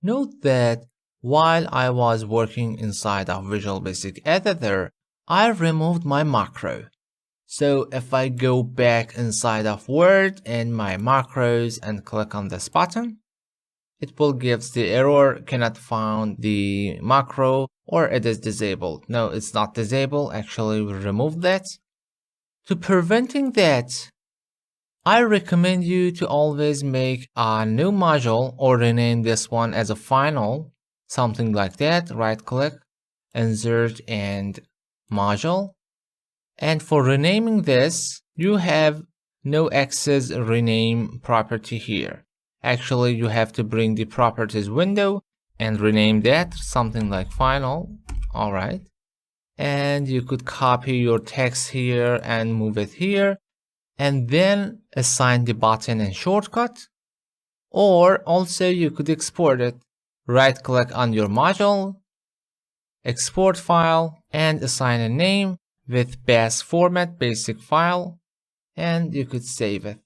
Note that while I was working inside of Visual Basic Editor, I removed my macro. So if I go back inside of Word and my macros and click on this button, it will give the error cannot find the macro or it is disabled. No, it's not disabled. Actually, we removed that. To preventing that, I recommend you to always make a new module or rename this one as a final, something like that. Right click, insert and module. And for renaming this, you have no access rename property here. Actually, you have to bring the properties window and rename that something like final. All right. And you could copy your text here and move it here, and then assign the button and shortcut. Or also you could export it. Right click on your module, export file, and assign a name with BAS format, basic file, and you could save it.